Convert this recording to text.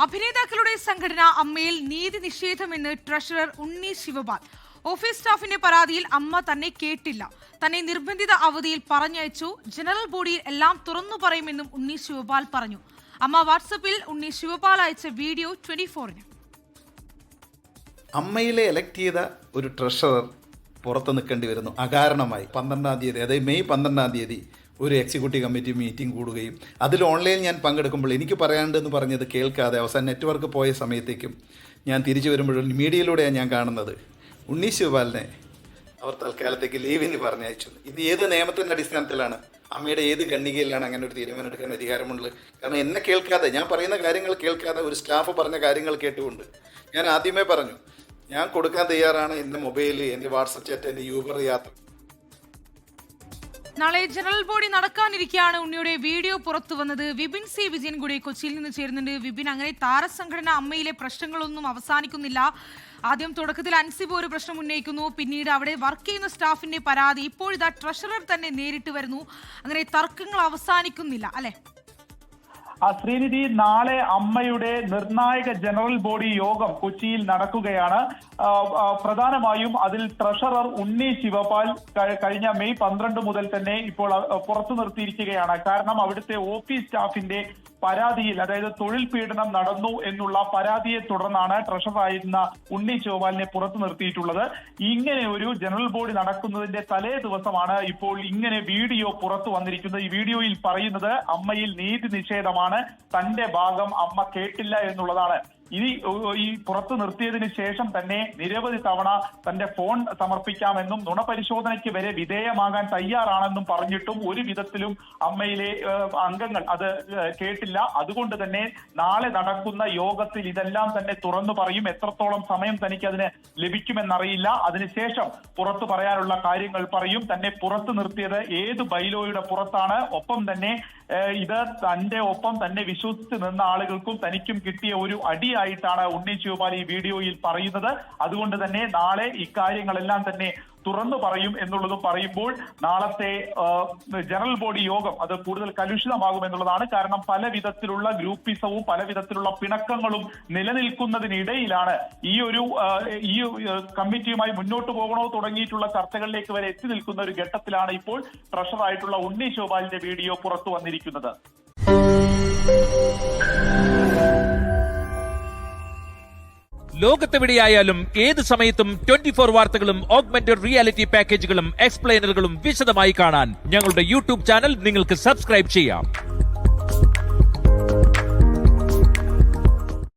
അഭിനേതാക്കളുടെ സംഘടന അമ്മയിൽ നീതി നിഷേധമെന്ന് ട്രഷറർ ഉണ്ണി ശിവപാൽ. ഓഫീസ് സ്റ്റാഫിന്റെ പരാതിയിൽ അമ്മ തന്നെ കേട്ടില്ല, തന്നെ നിർബന്ധിത അവധിയിൽ പറഞ്ഞയച്ചു, ജനറൽ ബോഡിയിൽ എല്ലാം തുറന്നു പറയുമെന്നും ഉണ്ണി ശിവപാൽ പറഞ്ഞു. അമ്മ വാട്സപ്പിൽ ഉണ്ണി ശിവപാൽ അയച്ച വീഡിയോ 24-ന്. അമ്മയിലെ എലക്ട് ചെയ്ത ഒരു ട്രഷറർ പുറത്ത് നിൽക്കേണ്ടി വരുന്നു അകാരണമായി. 12-ാം തീയതി, അതായത് മെയ് 12-ാം തീയതി ഒരു എക്സിക്യൂട്ടീവ് കമ്മിറ്റി മീറ്റിംഗ് കൂടുകയും അതിൽ ഓൺലൈൻ ഞാൻ പങ്കെടുക്കുമ്പോൾ എനിക്ക് പറയാണ്ടെന്ന് പറഞ്ഞത് കേൾക്കാതെ അവസാനം നെറ്റ്വർക്ക് പോയ സമയത്തേക്കും ഞാൻ തിരിച്ചു വരുമ്പോഴും മീഡിയയിലൂടെയാണ് ഞാൻ കാണുന്നത് ഉണ്ണി ശിവപാലിനെ അവർ തൽക്കാലത്തേക്ക് ലീവിന് പറഞ്ഞയച്ചു. ഇത് ഏത് നിയമത്തിൻ്റെ അടിസ്ഥാനത്തിലാണ്? അമ്മയുടെ ഏത് ഖണ്ഡികയിലാണ് അങ്ങനെ ഒരു തീരുമാനം എടുക്കാൻ അധികാരമുള്ളത്? കാരണം എന്നെ കേൾക്കാതെ, ഞാൻ പറയുന്ന കാര്യങ്ങൾ കേൾക്കാതെ, ഒരു സ്റ്റാഫ് പറഞ്ഞ കാര്യങ്ങൾ കേട്ടുകൊണ്ട് ഞാൻ ആദ്യമേ പറഞ്ഞു, ഞാൻ കൊടുക്കാൻ തയ്യാറാണ് എൻ്റെ മൊബൈൽ, എൻ്റെ വാട്സപ്പ് ചാറ്റ്, എൻ്റെ യൂബർ യാത്ര. നാളെ ജനറൽ ബോഡി നടക്കാനിരിക്കെയാണ് ഉണ്ണിയുടെ വീഡിയോ പുറത്തു വന്നത്. വിപിൻ സി വിജയൻ കൂടി കൊച്ചിയിൽ നിന്ന് ചേരുന്നുണ്ട്. വിപിൻ, അങ്ങനെ താരസംഘടന അമ്മയിലെ പ്രശ്നങ്ങളൊന്നും അവസാനിക്കുന്നില്ല. ആദ്യം തുടക്കത്തിൽ അൻസിബ് ഒരു പ്രശ്നം ഉന്നയിക്കുന്നു, പിന്നീട് അവിടെ വർക്ക് ചെയ്യുന്ന സ്റ്റാഫിന്റെ പരാതി, ഇപ്പോഴിതാ ട്രഷറർ തന്നെ നേരിട്ട് വരുന്നു. അങ്ങനെ തർക്കങ്ങൾ അവസാനിക്കുന്നില്ല അല്ലെ? ശ്രീനിധി, നാളെ അമ്മയുടെ നിർണായക ജനറൽ ബോഡി യോഗം കൊച്ചിയിൽ നടക്കുകയാണ്. പ്രധാനമായും അതിൽ ട്രഷറർ ഉണ്ണി ശിവപാൽ കഴിഞ്ഞ മെയ് 12 മുതൽ തന്നെ ഇപ്പോൾ പുറത്തു നിർത്തിയിരിക്കുകയാണ്. കാരണം അവിടുത്തെ ഓഫീസ് സ്റ്റാഫിന്റെ പരാതിയിൽ, അതായത് തൊഴിൽ പീഡനം നടന്നു എന്നുള്ള പരാതിയെ തുടർന്നാണ് ട്രഷററായിരുന്ന ഉണ്ണി ശിവപാലിനെ പുറത്തു നിർത്തിയിട്ടുള്ളത്. ഇങ്ങനെ ഒരു ജനറൽ ബോഡി നടക്കുന്നതിന്റെ തലേ ദിവസമാണ് ഇപ്പോൾ ഇങ്ങനെ വീഡിയോ പുറത്തു വന്നിരിക്കുന്നത്. ഈ വീഡിയോയിൽ പറയുന്നത് അമ്മയിൽ നീതി നിഷേധമാണ്, തന്റെ ഭാഗം അമ്മ കേട്ടില്ല എന്നുള്ളതാണ്. ഈ പുറത്തു നിർത്തിയതിന് ശേഷം തന്നെ നിരവധി തവണ തന്റെ ഫോൺ സമർപ്പിക്കാമെന്നും നുണപരിശോധനയ്ക്ക് വരെ വിധേയമാകാൻ തയ്യാറാണെന്നും പറഞ്ഞിട്ടും ഒരു വിധത്തിലും അമ്മയിലെ അംഗങ്ങൾ അത് കേട്ടില്ല. അതുകൊണ്ട് തന്നെ നാളെ നടക്കുന്ന യോഗത്തിൽ ഇതെല്ലാം തന്നെ തുറന്നു പറയും. എത്രത്തോളം സമയം തനിക്ക് അതിന് ലഭിക്കുമെന്നറിയില്ല. അതിനുശേഷം പുറത്തു പറയാനുള്ള കാര്യങ്ങൾ പറയും. തന്നെ പുറത്തു നിർത്തിയത് ഏത് ബൈലോയുടെ പുറത്താണ്, ഒപ്പം തന്നെ ഇത് തന്റെ ഒപ്പം തന്നെ വിശ്വസിച്ച് നിന്ന ആളുകൾക്കും തനിക്കും കിട്ടിയ ഒരു അടിയായിട്ടാണ് ഉണ്ണി ശിവപാൽ ഈ വീഡിയോയിൽ പറയുന്നത്. അതുകൊണ്ട് തന്നെ നാളെ ഇക്കാര്യങ്ങളെല്ലാം തന്നെ തുറന്നു പറയും എന്നുള്ളതും പറയുമ്പോൾ നാളത്തെ ജനറൽ ബോഡി യോഗം അത് കൂടുതൽ കലുഷിതമാകും എന്നുള്ളതാണ്. കാരണം പല വിധത്തിലുള്ള ഗ്രൂപ്പിസവും പല വിധത്തിലുള്ള പിണക്കങ്ങളും നിലനിൽക്കുന്നതിനിടയിലാണ് ഈ കമ്മിറ്റിയുമായി മുന്നോട്ട് പോകണോ തുടങ്ങിയിട്ടുള്ള ചർച്ചകളിലേക്ക് വരെ എത്തി നിൽക്കുന്ന ഒരു ഘട്ടത്തിലാണ് ഇപ്പോൾ ട്രഷറായിട്ടുള്ള ഉണ്ണി ശിവപാലിന്റെ വീഡിയോ പുറത്തു വന്നിരിക്കുന്നത്. ലോകത്തെവിടെയായാലും ഏത് സമയത്തും 24 വാർത്തകളും ഓഗ്മെന്റഡ് റിയാലിറ്റി പാക്കേജുകളും എക്സ്പ്ലെയിനറുകളും വിശദമായി കാണാൻ ഞങ്ങളുടെ യൂട്യൂബ് ചാനൽ നിങ്ങൾക്ക് സബ്സ്ക്രൈബ് ചെയ്യാം.